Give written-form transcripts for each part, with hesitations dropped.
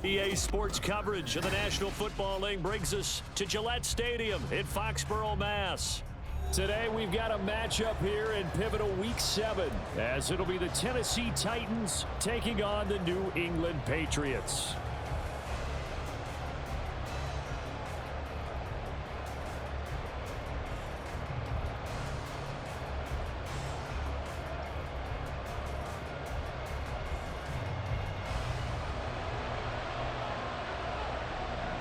EA Sports coverage of the National Football League brings us to Gillette Stadium in Foxborough, Mass. Today we've got a matchup here in pivotal Week 7, as it'll be the Tennessee Titans taking on the New England Patriots.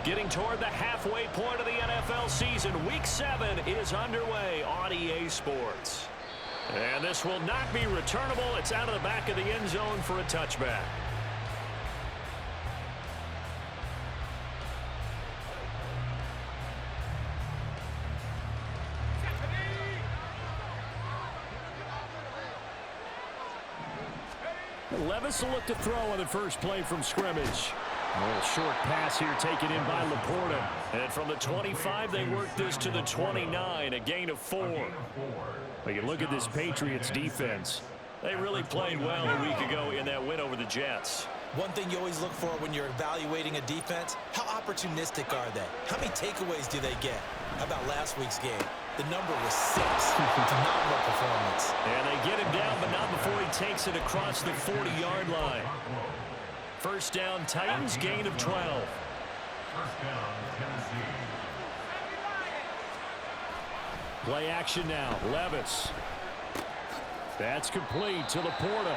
Getting toward the halfway point of the NFL season, Week 7 is underway on EA Sports. And this will not be returnable. It's out of the back of the end zone for a touchback. Levis will look to throw on the first play from scrimmage. A little short pass here taken in by Laporta. And from the 25, they work this to the 29, a gain of 4. But you look at this Patriots defense. They really played well a week ago in that win over the Jets. One thing you always look for when you're evaluating a defense, how opportunistic are they? How many takeaways do they get? How about last week's game? The number was 6. Phenomenal performance. And they get him down, but not before he takes it across the 40-yard line. First down, Titans, gain of 12. First down, Tennessee. Play action now, Levis. That's complete to Laporta.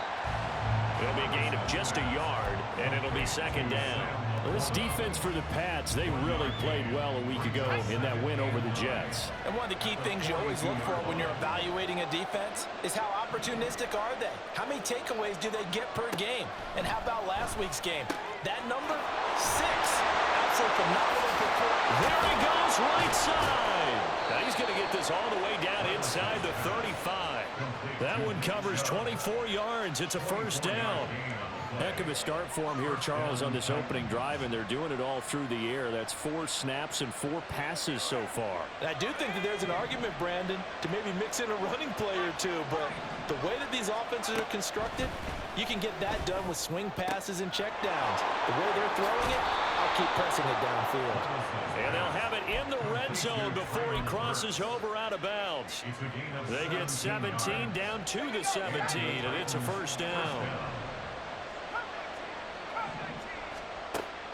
It'll be a gain of just a yard, and it'll be second down. Well, this defense for the Pats, they really played well a week ago in that win over the Jets. And one of the key things you always look for when you're evaluating a defense is how opportunistic are they? How many takeaways do they get per game? And how about last week's game? That number, 6. Absolutely phenomenal performance. There he goes, right side. Now he's going to get this all the way down inside the 35. That one covers 24 yards. It's a first down. Heck of a start for him here, Charles, on this opening drive, and they're doing it all through the air. That's 4 snaps and 4 passes so far. And I do think that there's an argument, Brandon, to maybe mix in a running play or two, but the way that these offenses are constructed, you can get that done with swing passes and checkdowns. The way they're throwing it, I'll keep pressing it downfield. And they'll have it in the red zone before he crosses over out of bounds. They get 17 down to the 17, and it's a first down.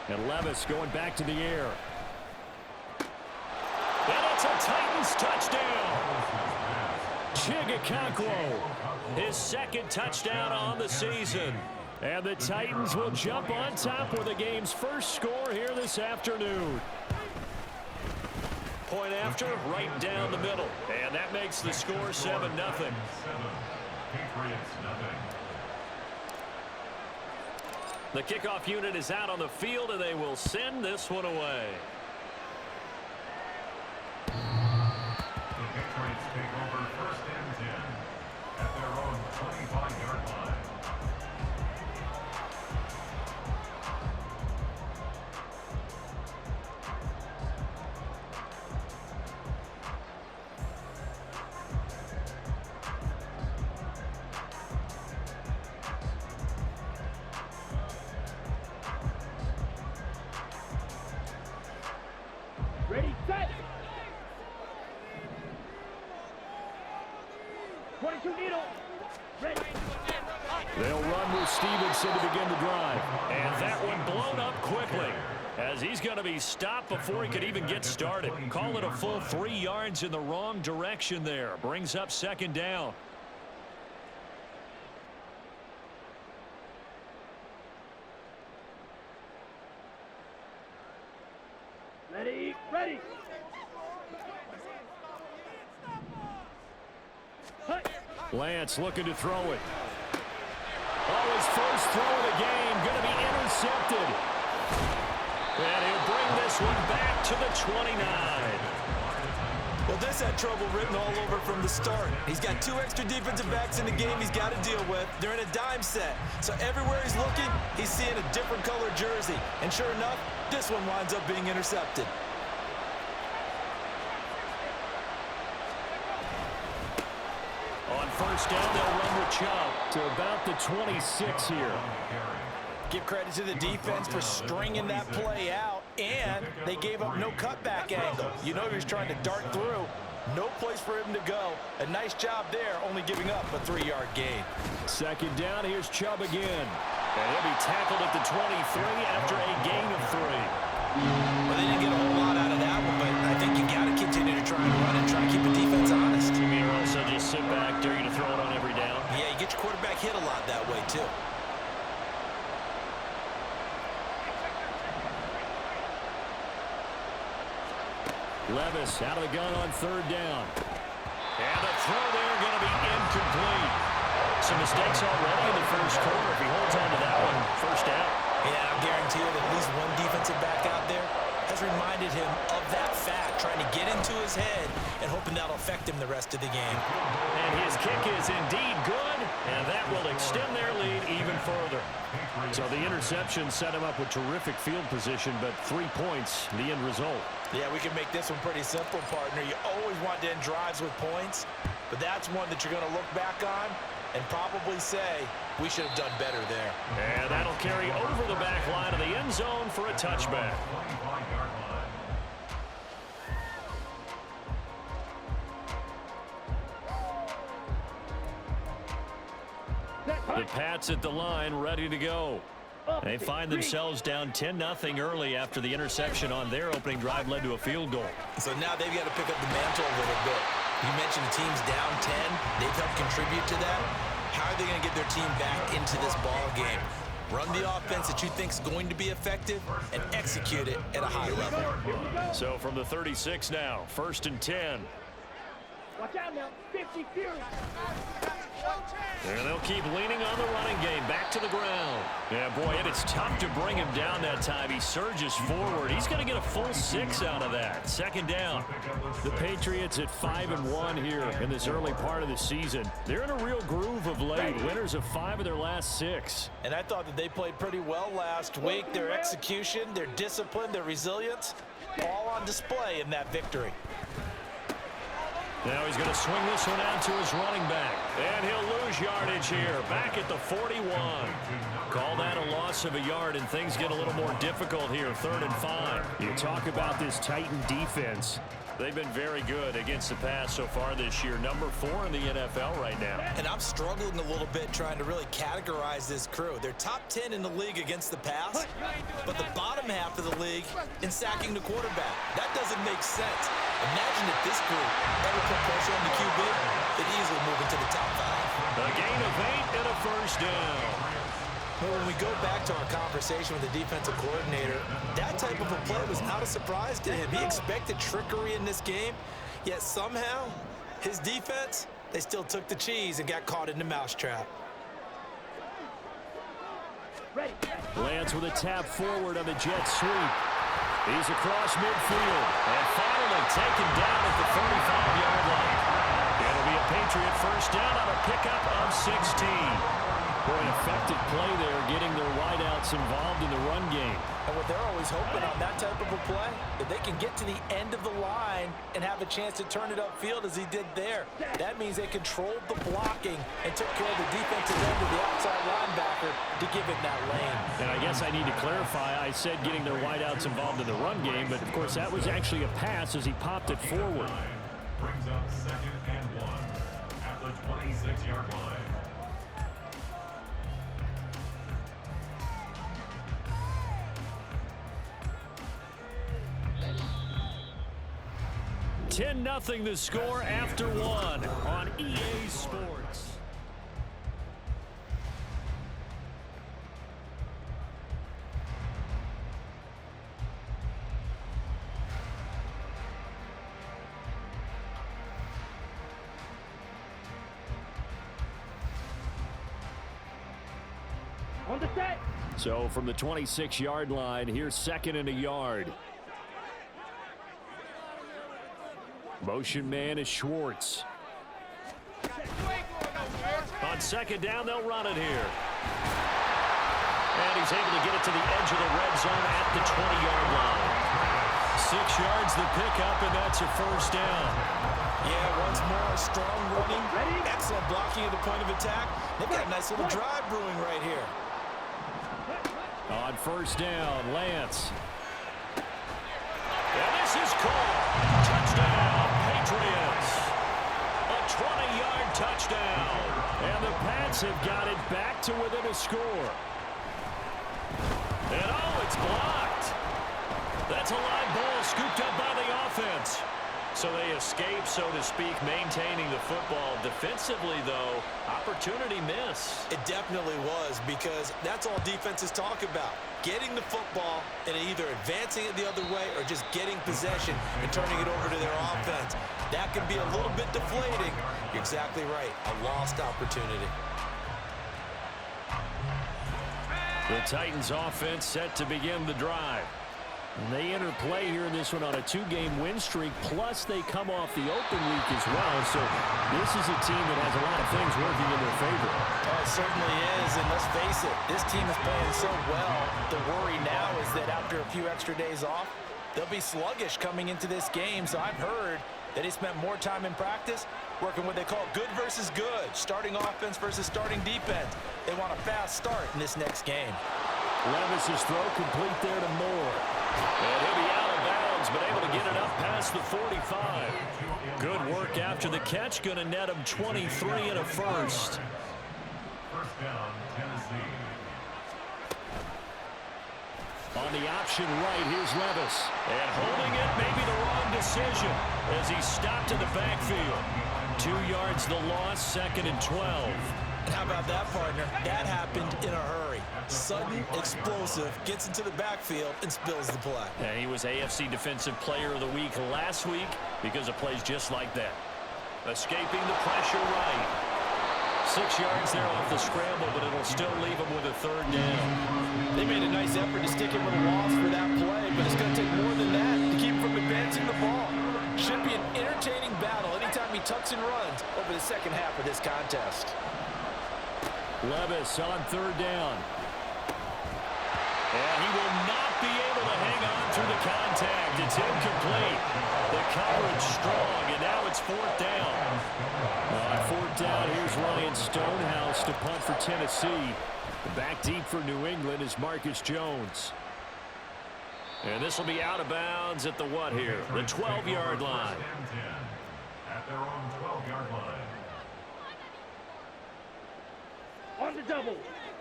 And Levis going back to the air. And it's a Titans touchdown. Chigakonkwo, his second touchdown on the season. And the Titans will jump on top with the game's first score here this afternoon. Point after, right down the middle. And that makes the score 7-0. Patriots, nothing. The kickoff unit is out on the field, and they will send this one away. The Patriots take over first and 10 at their own 25-yard line. Ready, set. 22 needle. Ready. They'll run with Stevenson to begin the drive. And that one blown up quickly, as he's going to be stopped before he could even get started. Call it a full 3 yards in the wrong direction there. Brings up second down. Ready, ready. Lance looking to throw it. Oh, his first throw of the game going to be intercepted. And he'll bring this one back to the 29. Well, this had trouble written all over from the start. He's got 2 extra defensive backs in the game he's got to deal with. They're in a dime set. So everywhere he's looking, he's seeing a different color jersey. And sure enough, this one winds up being intercepted. On first down, they'll run with Chubb to about the 26 here. Give credit to the defense for stringing that play out, and they gave up no cutback angle. You know he was trying to dart through. No place for him to go. A nice job there, only giving up a 3-yard gain. Second down, here's Chubb again. And he'll be tackled at the 23 after a gain of 3. Well, they didn't get a whole lot out of that one, but I think you got to continue to try and run and try and keep the defense honest. You mean or also just sit back, dare you to throw it on every down? Yeah, you get your quarterback hit a lot that way, too. Levis out of the gun on third down. And the throw there going to be incomplete. Some mistakes already in the first quarter. If he holds on to that one, first down. Yeah, I guarantee you that at least one defensive back out there has reminded him of that fact, trying to get into his head and hoping that'll affect him the rest of the game. And his kick is indeed good, and that will extend their lead even further. So the interception set him up with terrific field position, but 3 points, the end result. Yeah, we can make this one pretty simple, partner. You always want to end drives with points, but that's one that you're going to look back on and probably say, we should have done better there. And that'll carry over the back line of the end zone for a touchback. The Pats at the line, ready to go. They find themselves down 10-0 early after the interception on their opening drive led to a field goal. So now they've got to pick up the mantle a little bit. You mentioned the team's down 10. They've helped contribute to that. How are they going to get their team back into this ball game? Run the offense that you think is going to be effective and execute it at a high level. So from the 36 now, 1st and 10. Watch out now. 50 Fury. And they'll keep leaning on the running game. Back to the ground. Yeah, boy, and it's tough to bring him down that time. He surges forward. He's going to get a full 6 out of that. Second down. The Patriots at 5-1 here in this early part of the season. They're in a real groove of late. Winners of 5 of their last 6. And I thought that they played pretty well last week. Their execution, their discipline, their resilience, all on display in that victory. Now he's going to swing this one out to his running back. And he'll lose yardage here. Back at the 41. Call that a loss of a yard, and things get a little more difficult here. 3rd and 5. You talk about this Titan defense. They've been very good against the pass so far this year. Number 4 in the NFL right now. And I'm struggling a little bit trying to really categorize this crew. They're top 10 in the league against the pass, but the bottom half of the league in sacking the quarterback. That doesn't make sense. Imagine if this group ever put pressure on the QB, they'd easily move into the top 5. A gain of 8 and a first down. But when we go back to our conversation with the defensive coordinator, that type of a play was not a surprise to him. He expected trickery in this game, yet somehow his defense, they still took the cheese and got caught in the mousetrap. Lance with a tap forward on the jet sweep. He's across midfield and finally taken down at the 35-yard line. It'll be a Patriot first down on a pickup of 16. Boy, effective play there, getting their wideouts involved in the run game. And what they're always hoping on that type of a play, that they can get to the end of the line and have a chance to turn it upfield as he did there. That means they controlled the blocking and took care of the defensive end of the outside linebacker to give it that lane. And I guess I need to clarify, I said getting their wideouts involved in the run game, but of course that was actually a pass as he popped it forward. Brings up 2nd and 1 at the 26-yard line. Nothing the score after 1 on EA Sports. On the set. So from the 26-yard line, here's 2nd and a yard. Motion man is Schwartz. On 2nd down, they'll run it here. And he's able to get it to the edge of the red zone at the 20-yard line. 6 yards the pickup, and that's a first down. Yeah, once more, strong running, excellent blocking at the point of attack. They've got a nice little drive brewing right here. On first down, Lance. And this is called. Touchdown, Patriots. A 20-yard touchdown. And the Pats have got it back to within a score. And oh, it's blocked. That's a live ball scooped up by the offense. So they escape, so to speak, maintaining the football. Defensively, though, opportunity miss. It definitely was, because that's all defenses talk about. Getting the football and either advancing it the other way or just getting possession and turning it over to their offense. That can be a little bit deflating. You're exactly right. A lost opportunity. The Titans offense set to begin the drive. And they enter play here in this one on a 2-game win streak, plus they come off the open week as well. So this is a team that has a lot of things working in their favor. Oh, it certainly is, and let's face it, this team is playing so well. The worry now is that after a few extra days off, they'll be sluggish coming into this game. So I've heard that he spent more time in practice working what they call good versus good, starting offense versus starting defense. They want a fast start in this next game. Levis's throw complete there to Moore. And he'll be out of bounds, but able to get it up past the 45. Good work after the catch. Going to net him 23 and a first. First down, Tennessee. On the option right, here's Levis. And holding it, maybe the wrong decision as he stopped in the backfield. 2 yards the loss, 2nd and 12. And how about that, partner? That happened in a hurry. Sudden, explosive, gets into the backfield and spills the play. And he was AFC Defensive Player of the Week last week because of plays just like that. Escaping the pressure right. 6 yards there off the scramble, but it'll still leave him with a 3rd down. They made a nice effort to stick him with a loss for that play, but it's going to take more than that to keep him from advancing the ball. Should be an entertaining battle anytime he tucks and runs over the second half of this contest. Levis on 3rd down. And he will not be able to hang on through the contact. It's incomplete. The coverage strong, and now it's 4th down. On 4th down, here's Ryan Stonehouse to punt for Tennessee. Back deep for New England is Marcus Jones. And this will be out of bounds at the what here? The 12-yard line. At their own 12-yard line. On the double.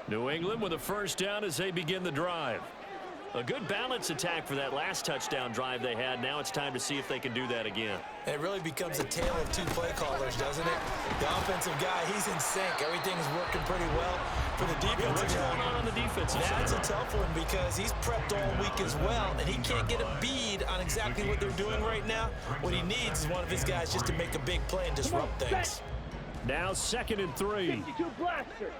New England with a 1st down as they begin the drive. A good balance attack for that last touchdown drive they had. Now it's time to see if they can do that again. And it really becomes a tale of 2 play callers, doesn't it? The offensive guy, he's in sync. Everything's working pretty well. For the defensive guy, What's going on the defensive side? that's a tough one because he's prepped all week as well, and he can't get a bead on exactly what they're doing right now. What he needs is one of his guys just to make a big play and disrupt things. Now 2nd and 3. 52 blaster.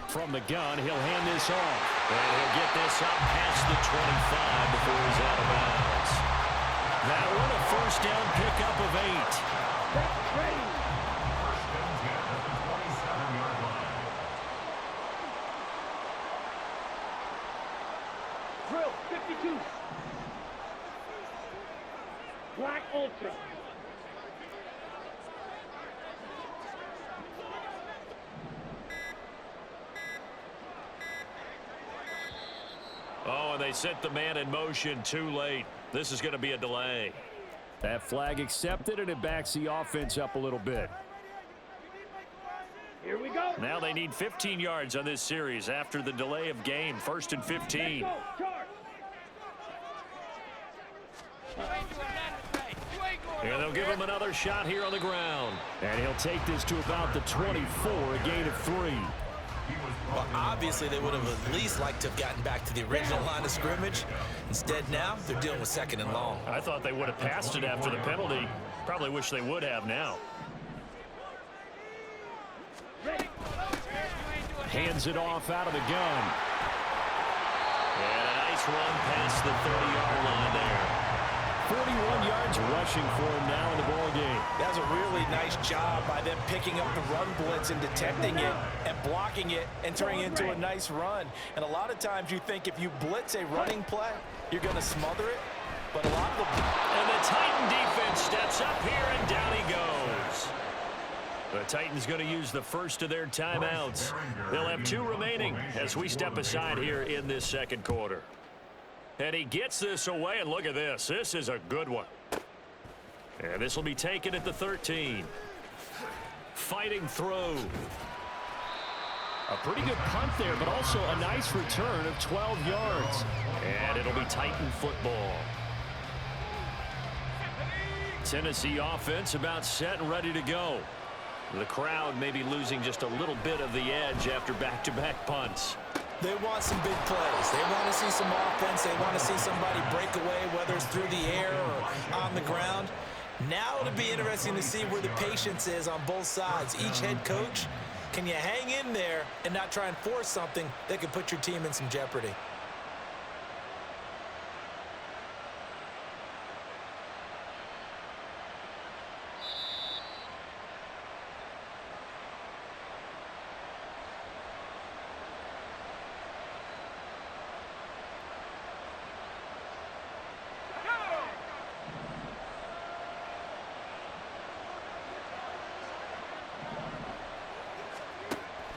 From the gun, he'll hand this off. And he'll get this up past the 25 before he's out of bounds. That one, a 1st down pickup of 8. That's ready. First and 10 at the 27-yard line. Drill, 52. Black Ultra. Oh, and they set the man in motion too late. This is going to be a delay. That flag accepted, and it backs the offense up a little bit. Here we go. Now they need 15 yards on this series after the delay of game. 1st and 15. Let's go. Charge. And they'll give him another shot here on the ground. And he'll take this to about the 24, a gain of 3. Well, obviously, they would have at least liked to have gotten back to the original line of scrimmage. Instead, now, they're dealing with 2nd and long. I thought they would have passed it after the penalty. Probably wish they would have now. Hands it off out of the gun. And a nice run past the 30-yard line there. 41 yards rushing for him now in the ball game. That was a really nice job by them picking up the run blitz and detecting it and blocking it and turning it into a nice run. And a lot of times you think if you blitz a running play, you're going to smother it. But a lot of the... And the Titan defense steps up here, and down he goes. The Titans going to use the first of their timeouts. They'll have 2 remaining as we step aside here in this second quarter. And he gets this away, and look at this. This is a good one. And this will be taken at the 13. Fighting through. A pretty good punt there, but also a nice return of 12 yards. And it'll be Titan football. Tennessee offense about set and ready to go. The crowd may be losing just a little bit of the edge after back-to-back punts. They want some big plays. They want to see some offense. They want to see somebody break away, whether it's through the air or on the ground. Now it'll be interesting to see where the patience is on both sides. Each head coach, can you hang in there and not try and force something that could put your team in some jeopardy?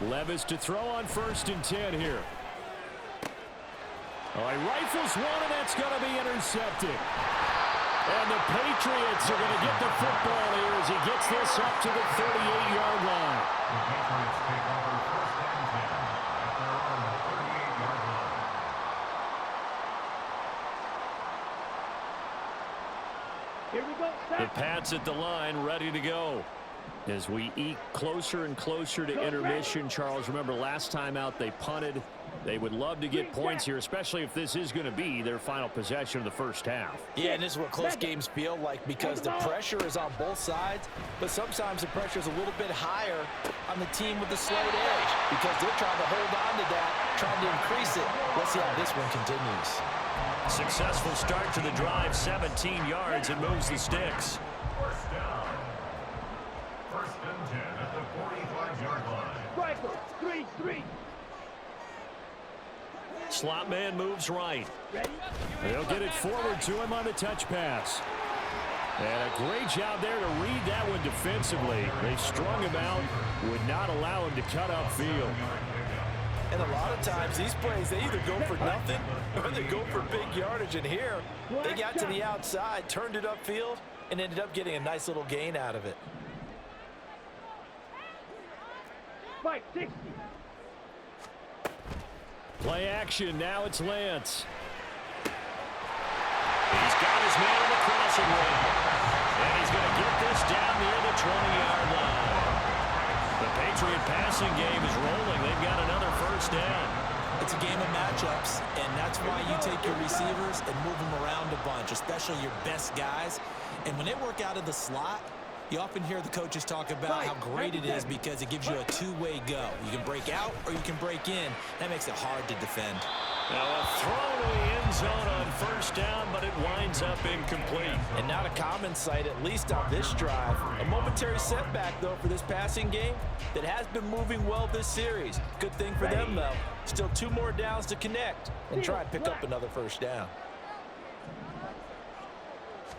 Levis to throw on 1st and 10 here. Oh, he rifles one, and that's going to be intercepted. And the Patriots are going to get the football here as he gets this up to the 38-yard line. The Patriots take over 1st and 10 at their own 38-yard line. Here we go, The Pats at the line, ready to go. As we eke closer and closer to intermission, Charles, remember last time out they punted. They would love to get points here, especially if this is going to be their final possession of the first half. Yeah, and this is what close games feel like because the pressure is on both sides, but sometimes the pressure is a little bit higher on the team with the slight edge because they're trying to hold on to that, trying to increase it. Let's see how this one continues. Successful start to the drive, 17 yards, and moves the sticks. 1st down. 1st and 10 at the 45-yard line. Striker, 3-3. Slot man moves right. Ready? They'll get it forward to him on the touch pass. And a great job there to read that one defensively. They strung him out, would not allow him to cut upfield. And a lot of times these plays, they either go for nothing or they go for big yardage. And here, they got to the outside, turned it upfield, and ended up getting a nice little gain out of it. Fight, 60. Play action, now it's Lance. He's got his man in the crossing ring. And he's going to get this down near the 20-yard line. The Patriot passing game is rolling. They've got another 1st down. It's a game of matchups, and that's why you take your receivers and move them around a bunch, especially your best guys. And when they work out of the slot, you often hear the coaches talk about how great it is because it gives you a two-way go. You can break out or you can break in. That makes it hard to defend. Now a throw to the end zone on 1st down, but it winds up incomplete. And not a common sight, at least on this drive. A momentary setback, though, for this passing game that has been moving well this series. Good thing for them, though. Still 2 more downs to connect and try and pick up another 1st down.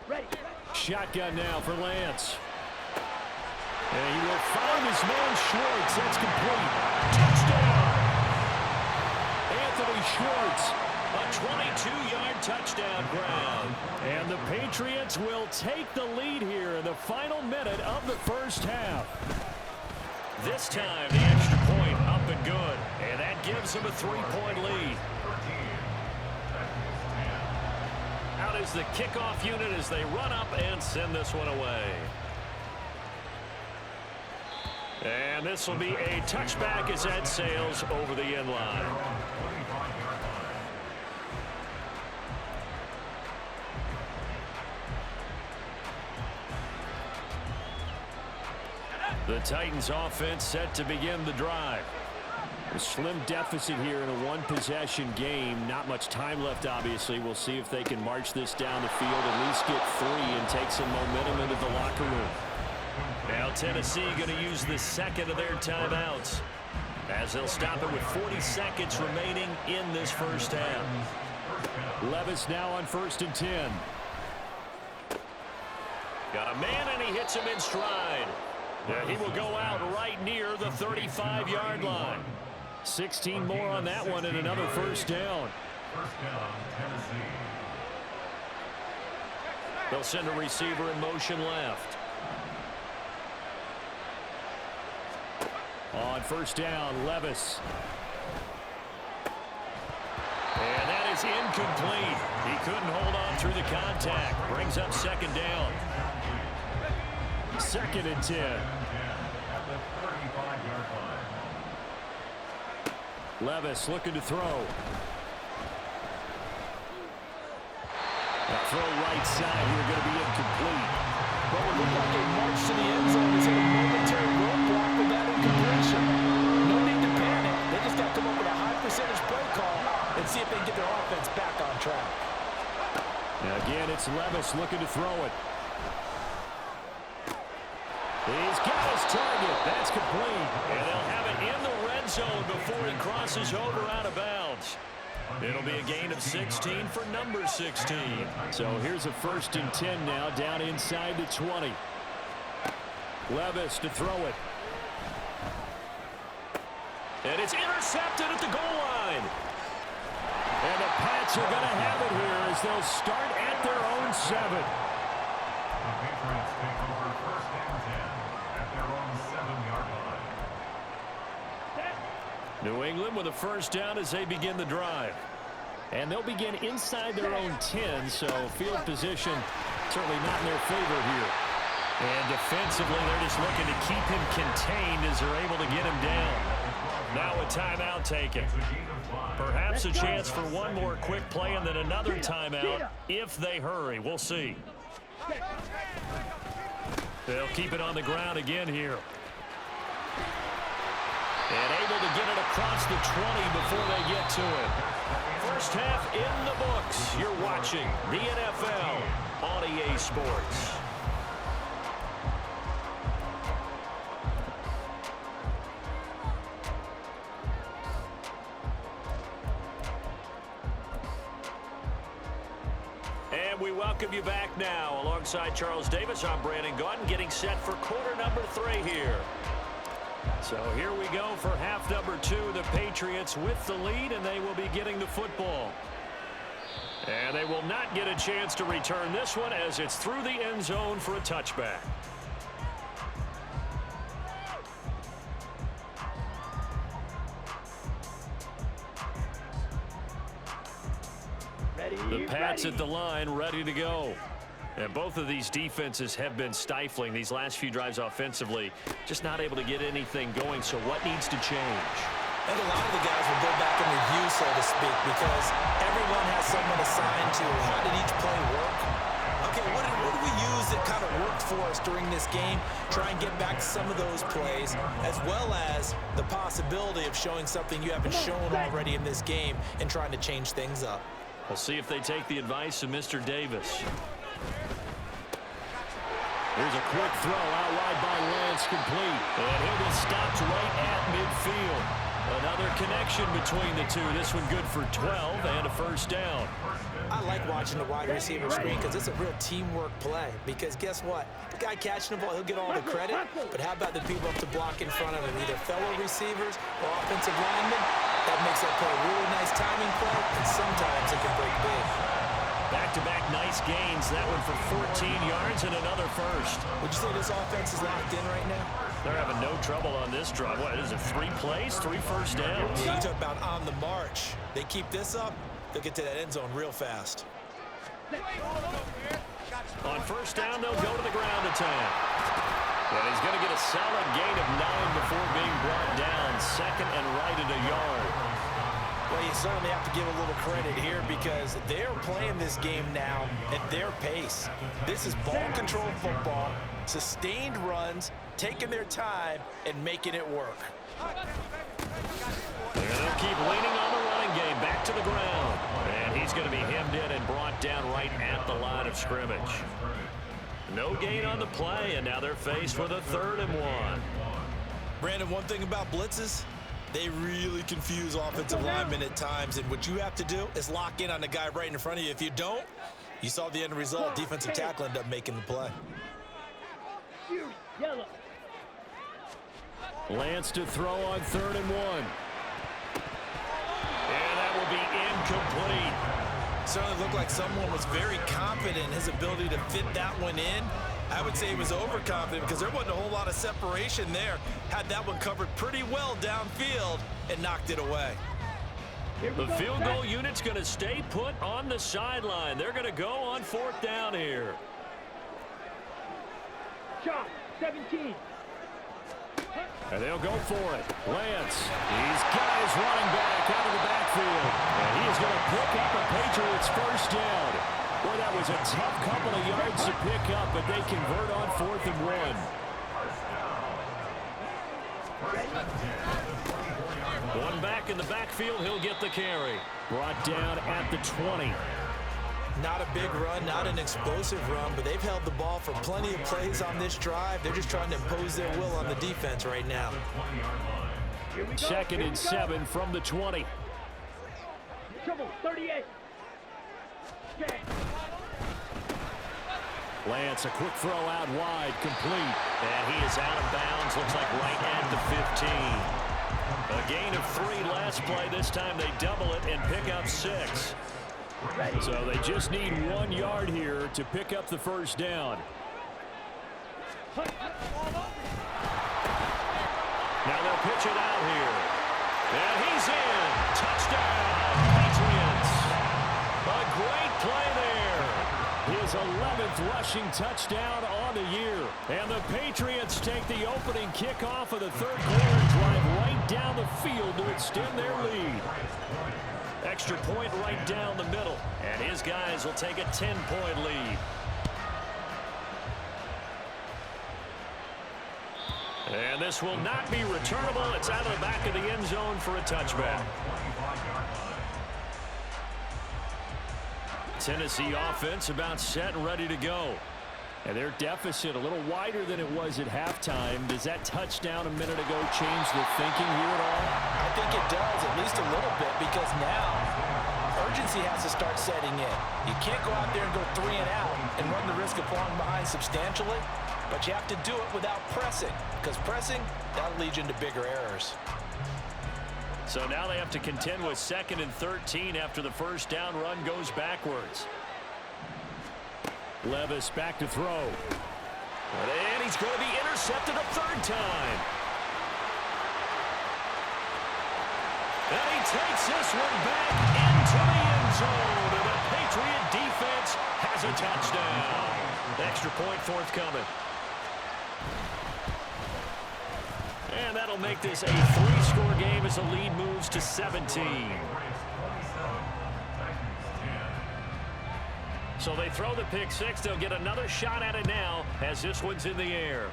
Ready. Shotgun now for Lance. And he will find his man Schwartz. That's complete. Touchdown! Anthony Schwartz. A 22-yard touchdown ground. And the Patriots will take the lead here in the final minute of the 1st half. This time, the extra point up and good. And that gives them a 3-point lead. Out is the kickoff unit as they run up and send this one away. And this will be a touchback as that sails over the end line. The Titans offense set to begin the drive. A slim deficit here in a 1-possession game. Not much time left, obviously. We'll see if they can march this down the field, at least get 3 and take some momentum into the locker room. Now Tennessee going to use the 2nd of their timeouts as they'll stop it with 40 seconds remaining in this 1st half. Levis now on 1st and 10. Got a man and he hits him in stride. Yeah, he will go out right near the 35-yard line. 16 more on that one and another first down. First down, Tennessee. They'll send a receiver in motion left. On first down, Levis. And that is incomplete. He couldn't hold on through the contact. Brings up second down. 2nd and 10. At the 35-yard line. Levis looking to throw. A throw right side here going to be incomplete. Well, it looked like a march to the end zone is a momentary roadblock with that incompletion. No need to panic. They just got to come up with a high percentage play call and see if they can get their offense back on track. Now again, it's Levis looking to throw it. He's got his target. That's complete. And they'll have it in the red zone before he crosses over out of bounds. It'll be a gain of 16 for number 16. So here's a 1st and 10 now, down inside the 20. Levis to throw it. And it's intercepted at the goal line. And the Pats are going to have it here as they'll start at their own 7. The Patriots take over 1st and 10 at their own 7-yard line. New England with a first down as they begin the drive. And they'll begin inside their own 10, so field position certainly not in their favor here. And defensively, they're just looking to keep him contained as they're able to get him down. Now a timeout taken. Perhaps a chance for one more quick play and then another timeout if they hurry. We'll see. They'll keep it on the ground again here. And able to get it across the 20 before they get to it. First half in the books. You're watching the NFL on EA Sports. And we welcome you back now. Alongside Charles Davis, I'm Brandon Gaudin, getting set for quarter number 3 here. So here we go for half number 2. The Patriots with the lead, and they will be getting the football. And they will not get a chance to return this one as it's through the end zone for a touchback. The Pats at the line, ready to go. And both of these defenses have been stifling these last few drives offensively. Just not able to get anything going, so what needs to change? And a lot of the guys will go back and review, so to speak, because everyone has someone assigned to how did each play work. Okay, what did we use that kind of worked for us during this game? Try and get back to some of those plays, as well as the possibility of showing something you haven't shown already in this game and trying to change things up. We'll see if they take the advice of Mr. Davis. Here's a quick throw out wide by Lance, complete. And he'll be stopped right at midfield. Another connection between the two. This one good for 12 and a first down. I like watching the wide receiver screen because it's a real teamwork play. Because guess what? The guy catching the ball, he'll get all the credit. But how about the people up to block in front of him, either fellow receivers or offensive linemen? That makes that play a really nice timing play, and sometimes it can break big. Back-to-back nice gains. That one for 14 yards and another first. Would you say this offense is locked in right now? They're having no trouble on this drive. What is it, 3 plays, 3 first downs? Yeah, you talk about on the march. They keep this up, they'll get to that end zone real fast. On first down, they'll go to the ground attack. And he's going to get a solid gain of 9 before being brought down. 2nd and right at a yard. Well, you certainly have to give a little credit here because they're playing this game now at their pace. This is ball control football, sustained runs, taking their time, and making it work. And they'll keep leaning on the running game back to the ground. And he's going to be hemmed in and brought down right at the line of scrimmage. No gain on the play, and now they're faced with a 3rd and 1. Brandon, one thing about blitzes, they really confuse offensive linemen at times, and what you have to do is lock in on the guy right in front of you. If you don't, you saw the end result. Defensive tackle ended up making the play. Yellow. Lance to throw on 3rd and 1. And that will be incomplete. Certainly looked like someone was very confident in his ability to fit that one in. I would say he was overconfident because there wasn't a whole lot of separation there. Had that one covered pretty well downfield and knocked it away. The field goal unit's going to stay put on the sideline. They're going to go on 4th down here. Shot, 17. And they'll go for it. Lance, he's got his running back out of the backfield. And he is going to pick up a Patriots first down. Boy, that was a tough couple of yards to pick up, but they convert on 4th and 1. One back in the backfield, he'll get the carry. Brought down at the 20. Not a big run, not an explosive run, but they've held the ball for plenty of plays on this drive. They're just trying to impose their will on the defense right now. 2nd and 7 from the 20. Trouble, 38. Okay. Lance, a quick throw out wide, complete. And he is out of bounds, looks like right at the 15. A gain of 3 last play. This time they double it and pick up 6. So they just need 1 yard here to pick up the first down. Now they'll pitch it out here. And he's in. Touchdown, Patriots. A great play there. His 11th rushing touchdown on the year. And the Patriots take the opening kickoff of the 3rd quarter and drive right down the field to extend their lead. Extra point right down the middle. And his guys will take a 10-point lead. And this will not be returnable. It's out of the back of the end zone for a touchback. Tennessee offense about set and ready to go. And their deficit a little wider than it was at halftime. Does that touchdown a minute ago change the thinking here at all? I think it does, at least a little bit, because now urgency has to start setting in. You can't go out there and go 3 and out and run the risk of falling behind substantially, but you have to do it without pressing, because pressing, that'll lead you into bigger errors. So now they have to contend with 2nd and 13 after the first down run goes backwards. Levis back to throw. And he's going to be intercepted a 3rd time. And he takes this one back into the end zone. And the Patriot defense has a touchdown. Extra point forthcoming. And that'll make this a 3-score game as the lead moves to 17. So they throw the pick 6. They'll get another shot at it now as this one's in the air.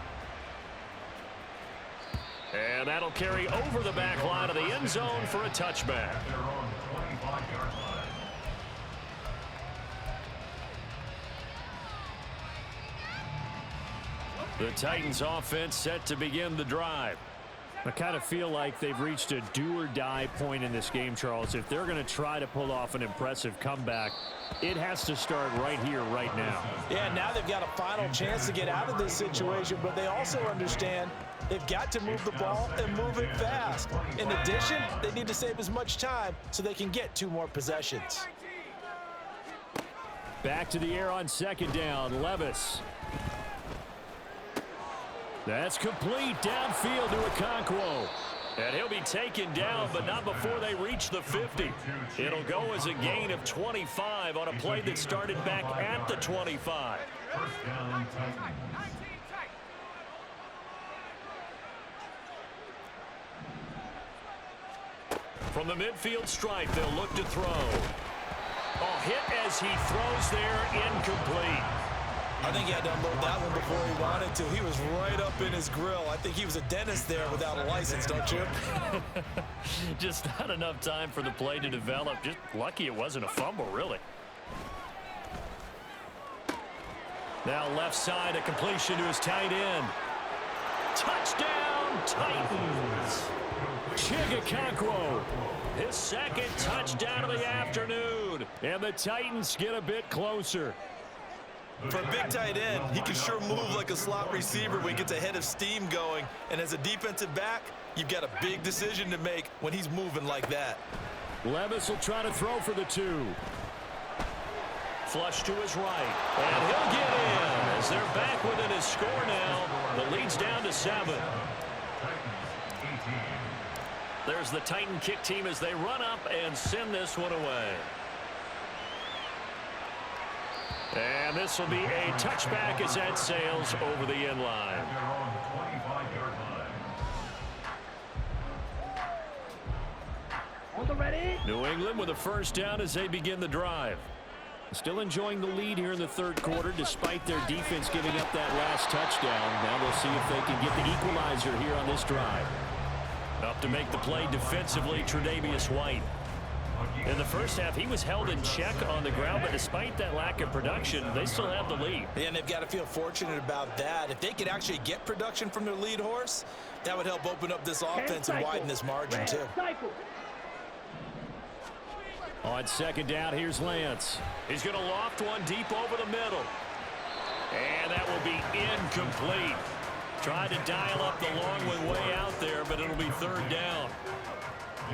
And that'll carry over the back line of the end zone for a touchback. The Titans offense set to begin the drive. I kind of feel like they've reached a do-or-die point in this game, Charles. If they're going to try to pull off an impressive comeback, it has to start right here, right now. Yeah, now they've got a final chance to get out of this situation, but they also understand they've got to move the ball and move it fast. In addition, they need to save as much time so they can get 2 more possessions. Back to the air on 2nd down, Levis. That's complete downfield to Okonkwo. And he'll be taken down, but not before they reach the 50. It'll go as a gain of 25 on a play that started back at the 25. From the midfield stripe, they'll look to throw. A hit as he throws there, incomplete. I think he had to unload that one before he wanted to. He was right up in his grill. I think he was a dentist there without a license, don't you? Just not enough time for the play to develop. Just lucky it wasn't a fumble, really. Now left side, a completion to his tight end. Touchdown, Titans. Okonkwo, his 2nd touchdown of the afternoon. And the Titans get a bit closer. For a big tight end, he can sure move like a slot receiver when he gets a head of steam going. And as a defensive back, you've got a big decision to make when he's moving like that. Levis will try to throw for the 2. Flush to his right. And he'll get in as they're back within his score now. The lead's down to 7. There's the Titan kick team as they run up and send this one away. And this will be a touchback as that sails over the end line. On the ready. New England with a first down as they begin the drive. Still enjoying the lead here in the third quarter despite their defense giving up that last touchdown. Now we'll see if they can get the equalizer here on this drive. Up to make the play defensively, Tre'Davious White. In the first half, he was held in check on the ground, but despite that lack of production, they still have the lead. Yeah, and they've got to feel fortunate about that. If they could actually get production from their lead horse, that would help open up this offense and widen this margin, too. On second down, here's Lance. He's going to loft one deep over the middle. And that will be incomplete. Tried to dial up the long one way out there, but it'll be third down.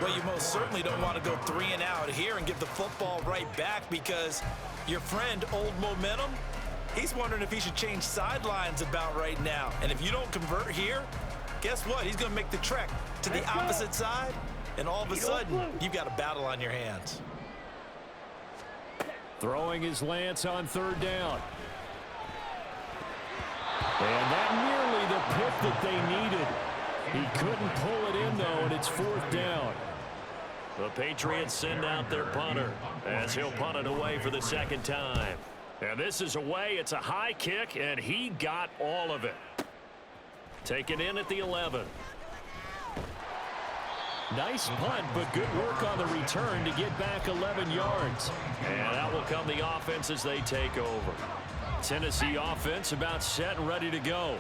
Well, you most certainly don't want to go 3 and out here and give the football right back because your friend, Old Momentum, he's wondering if he should change sidelines about right now. And if you don't convert here, guess what? He's going to make the trek to the opposite side, and all of a sudden, you've got a battle on your hands. Throwing his Lance on third down. And that nearly the pick that they needed. He couldn't pull it in, though, and it's fourth down. The Patriots send out their punter as he'll punt it away for the second time. And this is away. It's a high kick, and he got all of it. Taken in at the 11. Nice punt, but good work on the return to get back 11 yards. And that will come the offense as they take over. Tennessee offense about set and ready to go.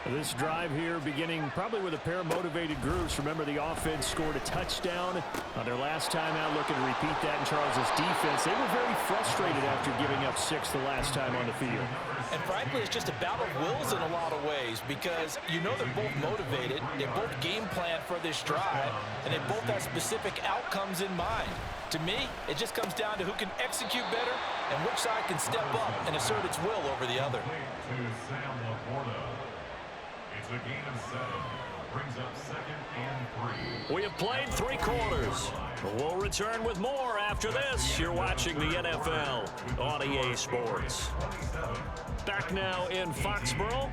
This drive here beginning probably with a pair of motivated groups. Remember, the offense scored a touchdown on their last time out, looking to repeat that in Charles's defense. They were very frustrated after giving up 6 the last time on the field. And frankly, it's just a battle of wills in a lot of ways because you know they're both motivated, they both game plan for this drive, and they both have specific outcomes in mind. To me, it just comes down to who can execute better and which side can step up and assert its will over the other. It's a gain of 7. Brings up 2nd and 3. We have played 3 quarters. We'll return with more after this. You're watching the NFL on EA Sports. Back now in Foxborough.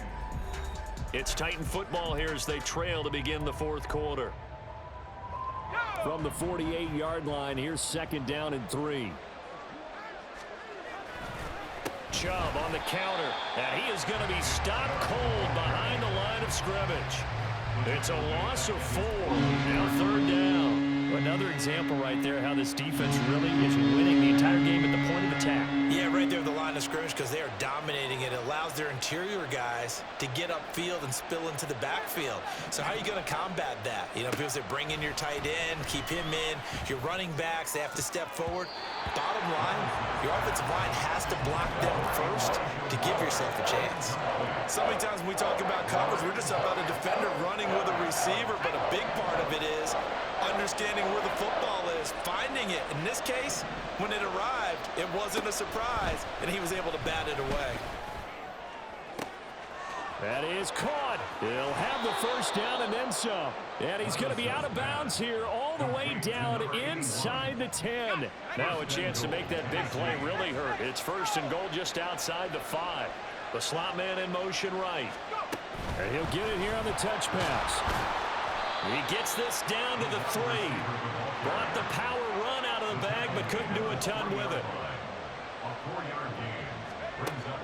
It's Titan football here as they trail to begin the fourth quarter. From the 48-yard line, here's second down and 3. Chubb on the counter, and he is going to be stopped cold behind the line of scrimmage. It's a loss of 4. Now third down. Another example right there how this defense really is winning the entire game at the point of attack. Yeah, right there at the line of scrimmage because they are dominating it. It allows their interior guys to get upfield and spill into the backfield. So how are you going to combat that? You know, because they bring in your tight end, keep him in. Your running backs, they have to step forward. Bottom line, your offensive line has to block them first to give yourself a chance. So many times when we talk about coverage, we're just about a defender running with a receiver, but a big part of it is understanding where the football is, finding it. In this case, when it arrived, it wasn't a surprise, and he was able to bat it away. That is caught. He'll have the first down and then some. And he's going to be out of bounds here all the way down inside the 10. Now a chance to make that big play really hurt. It's first and goal just outside the 5. The slot man in motion right. And he'll get it here on the touch pass. He gets this down to the 3. Brought the power run out of the bag, but couldn't do a ton with it.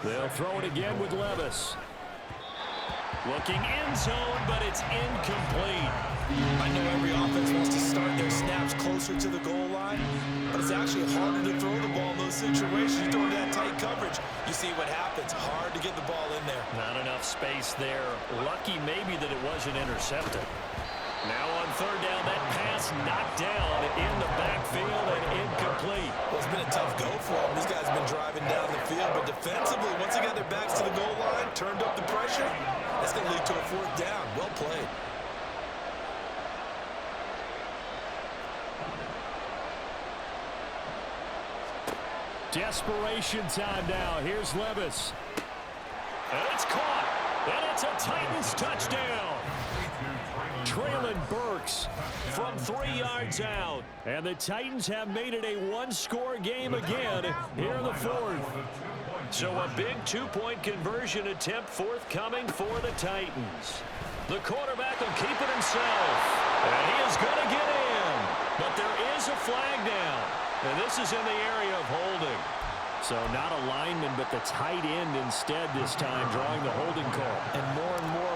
They'll throw it again with Levis. Looking end zone, but it's incomplete. I know every offense wants to start their snaps closer to the goal line, but it's actually harder to throw the ball in those situations. You throw that tight coverage, you see what happens. Hard to get the ball in there. Not enough space there. Lucky maybe that it wasn't intercepted. Now on third down, that pass knocked down in the backfield and incomplete. Well, it's been a tough go for them. These guys have been driving down the field, but defensively, once they got their backs to the goal line, turned up the pressure, that's going to lead to a fourth down. Well played. Desperation time now. Here's Levis. And it's caught. And it's a Titans touchdown. Traylon Burks from 3 yards out. And the Titans have made it a one-score game again here in the fourth. So a big two-point conversion attempt forthcoming for the Titans. The quarterback will keep it himself. And he is going to get in. But there is a flag down. And this is in the area of holding. So not a lineman, but the tight end instead this time, drawing the holding call. And more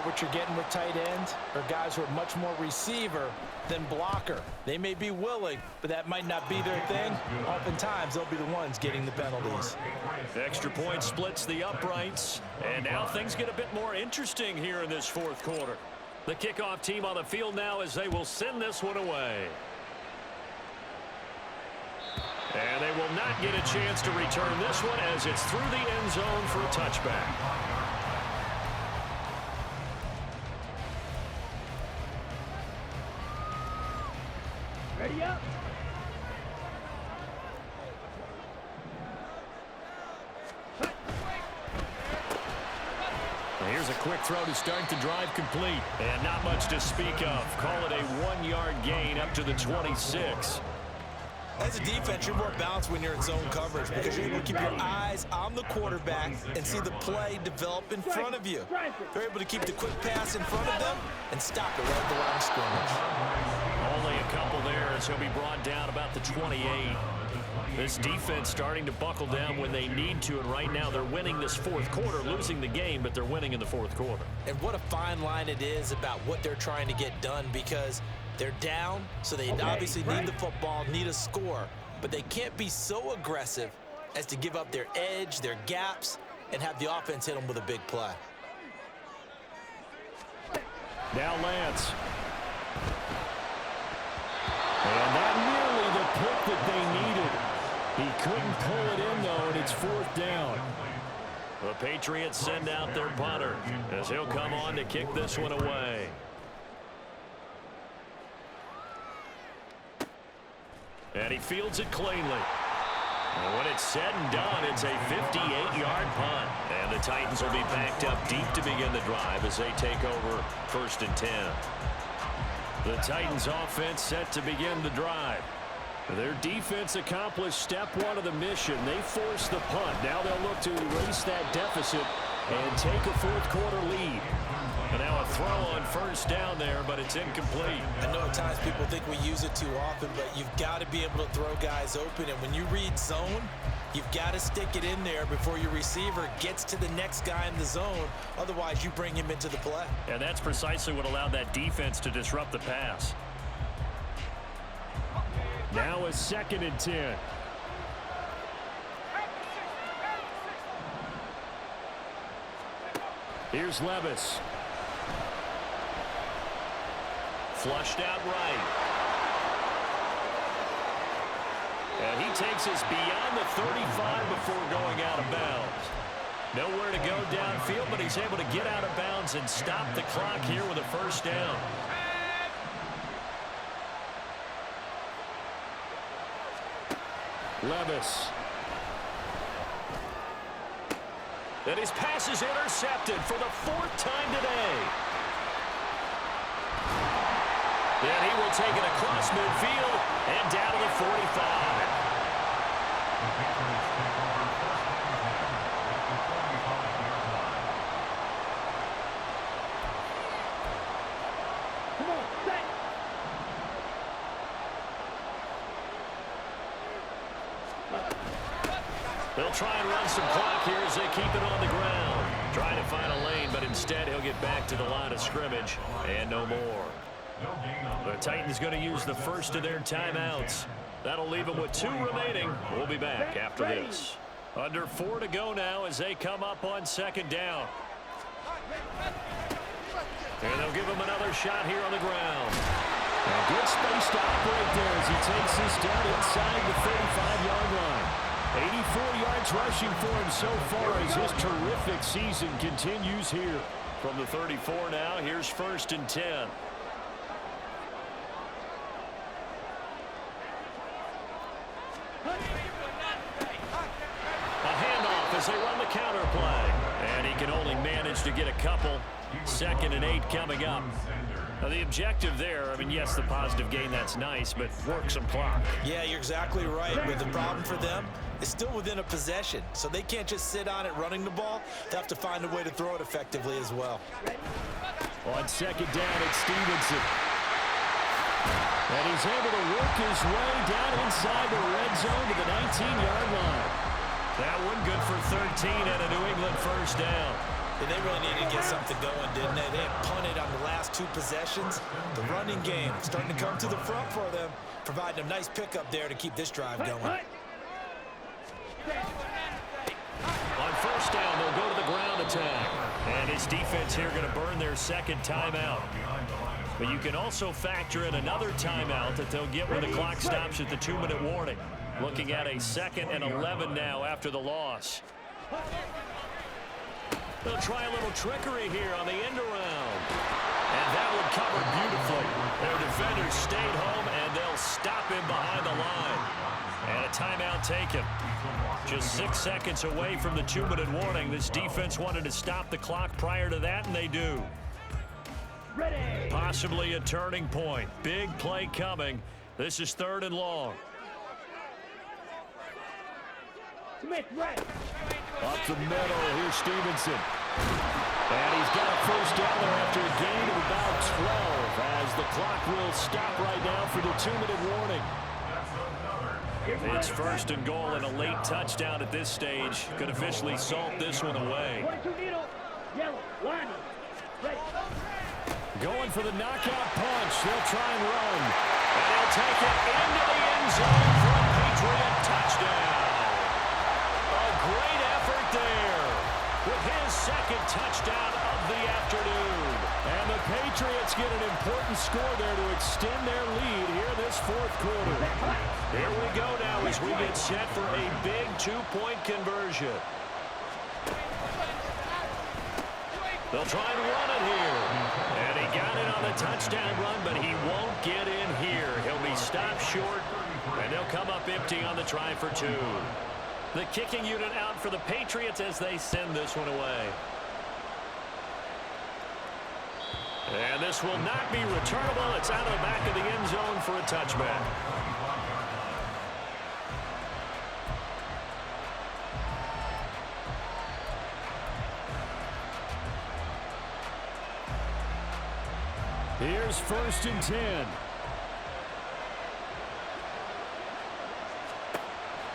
what you're getting with tight ends are guys who are much more receiver than blocker. They may be willing, but that might not be their thing. Oftentimes, they'll be the ones getting the penalties. Extra point splits the uprights. And now things get a bit more interesting here in this fourth quarter. The kickoff team on the field now as they will send this one away. And they will not get a chance to return this one as it's through the end zone for a touchback. Ready up. Here's a quick throw to start the drive complete. And not much to speak of. Call it a 1-yard gain up to the 26. As a defense, you're more balanced when you're in zone coverage because you're able to keep your eyes on the quarterback and see the play develop in front of you. They're able to keep the quick pass in front of them and stop it right at the line of scrimmage. Only a couple there as he'll be brought down about the 28. This defense starting to buckle down when they need to, and right now they're winning this fourth quarter, losing the game, but they're winning in the fourth quarter. And what a fine line it is about what they're trying to get done because they're down, so they obviously need the football, need a score, but they can't be so aggressive as to give up their edge, their gaps, and have the offense hit them with a big play. Now Lance. And that nearly the pick that they needed. He couldn't pull it in, though, and it's fourth down. The Patriots send out their punter as he'll come on to kick this one away. And he fields it cleanly. And when it's said and done, it's a 58-yard punt. And the Titans will be backed up deep to begin the drive as they take over 1st and 10. The Titans offense set to begin the drive. Their defense accomplished step one of the mission. They forced the punt. Now they'll look to erase that deficit and take a fourth quarter lead. And now a throw on 1st down there, but it's incomplete. I know at times people think we use it too often, but you've got to be able to throw guys open. And when you read zone, you've got to stick it in there before your receiver gets to the next guy in the zone. Otherwise, you bring him into the play. And that's precisely what allowed that defense to disrupt the pass. Now a 2nd and 10. Here's Levis. Flushed out right. And he takes us beyond the 35 before going out of bounds. Nowhere to go downfield, but he's able to get out of bounds and stop the clock here with a 1st down. Levis. And his pass is intercepted for the 4th time today. Then he will take it across midfield and down to the 45. Come on, set. They'll try and run some clock here as they keep it on the ground. Trying to find a lane, but instead he'll get back to the line of scrimmage and no more. The Titans going to use the first of their timeouts. That'll leave them with 2 remaining. We'll be back after this. Under 4 to go now as they come up on 2nd down. And they'll give him another shot here on the ground. A good space to operate there as he takes this down inside the 35-yard line. 84 yards rushing for him so far as his terrific season continues here. From the 34 now, here's 1st and 10. A handoff as they run the counter play. And he can only manage to get a couple. 2nd and 8 coming up. Now the objective there, I mean, yes, the positive gain, that's nice, but work some clock. Yeah, you're exactly right. But the problem for them is still within a possession. So they can't just sit on it running the ball. They have to find a way to throw it effectively as well. On 2nd down, it's Stevenson. And he's able to work his way down inside the red zone to the 19-yard line. That one good for 13 and a New England 1st down. And they really needed to get something going, didn't they? They had punted on the last 2 possessions. The running game starting to come to the front for them, providing a nice pickup there to keep this drive going. On 1st down, they'll go to the ground attack. And his defense here going to burn their 2nd timeout. But you can also factor in another timeout that they'll get when the clock stops at the 2-minute warning. Looking at a 2nd and 11 now after the loss. They'll try a little trickery here on the end around. And that one covered beautifully. Their defenders stayed home, and they'll stop him behind the line. And a timeout taken. Just 6 seconds away from the 2-minute warning. This defense wanted to stop the clock prior to that, and they do. Ready. Possibly a turning point. Big play coming. This is 3rd and long. Smith, right. Up the middle, here's Stevenson. And he's got a 1st down there after a gain of about 12 as the clock will stop right now for the 2-minute warning. It's 1st and goal and a late touchdown at this stage. Could officially salt this one away. 22 needle. Yellow. Line. Ready. Going for the knockout punch. They'll try and run. And he'll take it into the end zone for a Patriot touchdown. A great effort there with his 2nd touchdown of the afternoon. And the Patriots get an important score there to extend their lead here this 4th quarter. Here we go now as we get set for a big 2-point conversion. They'll try and run it here. And he got it on the touchdown run, but he won't get in here. He'll be stopped short, and they'll come up empty on the try for 2. The kicking unit out for the Patriots as they send this one away. And this will not be returnable. It's out of the back of the end zone for a touchback. Here's 1st and 10.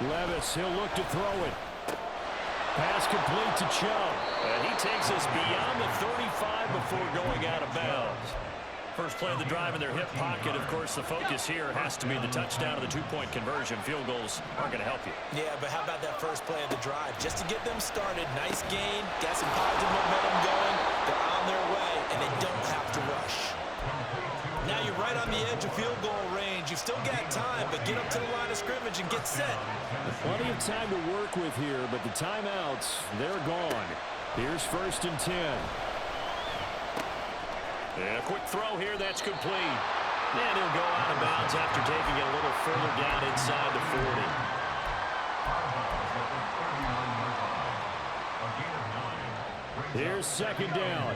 Levis, he'll look to throw it. Pass complete to Chubb. And he takes us beyond the 35 before going out of bounds. First play of the drive in their hip pocket. Of course, the focus here has to be the touchdown of the 2-point conversion. Field goals aren't going to help you. Yeah, but how about that first play of the drive? Just to get them started, nice gain, got some positive momentum going. They're on their way, and they don't have to rush. Now you're right on the edge of field goal range. You've still got time, but get up to the line of scrimmage and get set. Plenty of time to work with here, but the timeouts, they're gone. Here's 1st and 10. And a quick throw here, that's complete. And he'll go out of bounds after taking it a little further down inside the 40. Here's 2nd down.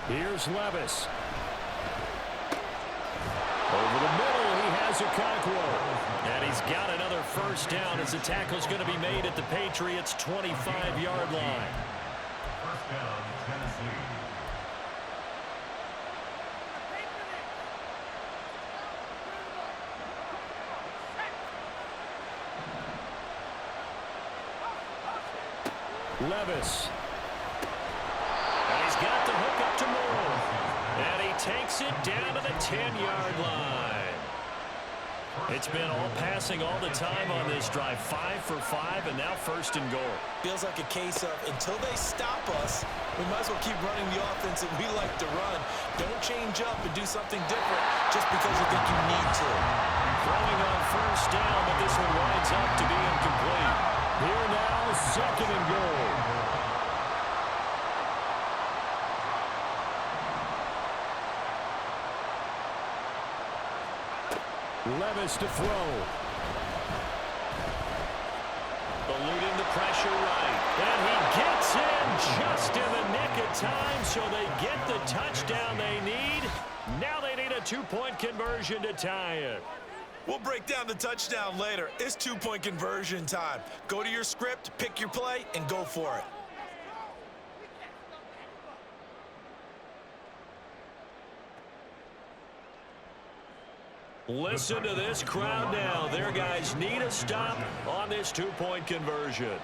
Here's Levis. Over the middle, he has Okonkwo. And he's got another 1st down as the tackle's going to be made at the Patriots' 25-yard line. 1st down, Tennessee. Levis. And he's got the hook up to Moore. And he takes it down to the 10-yard line. It's been all passing all the time on this drive. 5 for 5, and now first and goal. Feels like a case of until they stop us, we might as well keep running the offense that we like to run. Don't change up and do something different just because you think you need to. Throwing on first down, but this one winds up to be incomplete. Here now, second and goal. Levis to throw. Eluding the pressure right. And he gets in just in the nick of time, so they get the touchdown they need. Now they need a two-point conversion to tie it. We'll break down the touchdown later. It's two-point conversion time. Go to your script, pick your play, and go for it. Listen to this crowd now. Their guys need a stop on this two-point conversion.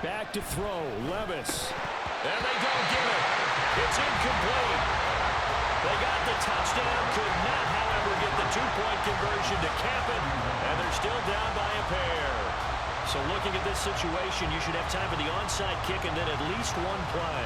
Back to throw, Levis. And they don't get it. It's incomplete. They got the touchdown, could not, however, get the two-point conversion to cap it, and they're still down by a pair. So looking at this situation, you should have time for the onside kick and then at least one play.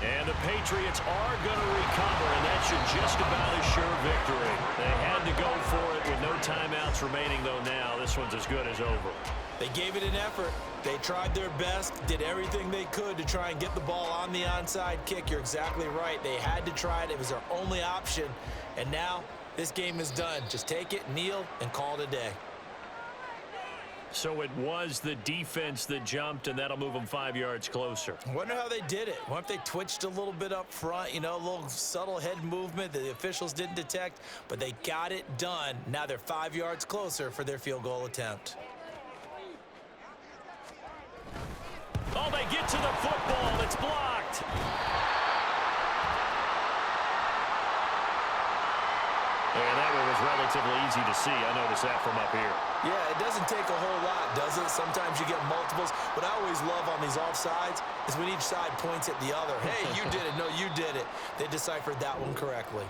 And the Patriots are going to recover, and that should just about assure victory. They had to go for it with no timeouts remaining, though now this one's as good as over. They gave it an effort. They tried their best, did everything they could to try and get the ball on the onside kick. You're exactly right. They had to try it. It was their only option. And now this game is done. Just take it, kneel, and call it a day. So it was the defense that jumped, and that'll move them 5 yards closer. I wonder how they did it. What if they twitched a little bit up front, you know, a little subtle head movement that the officials didn't detect, but they got it done. Now they're 5 yards closer for their field goal attempt. Oh, they get to the football. It's blocked. And that one was relatively easy to see. I noticed that from up here. Yeah, it doesn't take a whole lot, does it? Sometimes you get multiples. What I always love on these offsides is when each side points at the other. Hey, you did it. No, you did it. They deciphered that one correctly.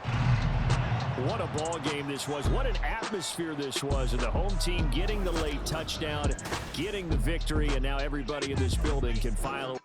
What a ball game this was. What an atmosphere this was. And the home team getting the late touchdown, getting the victory, and now everybody in this building can file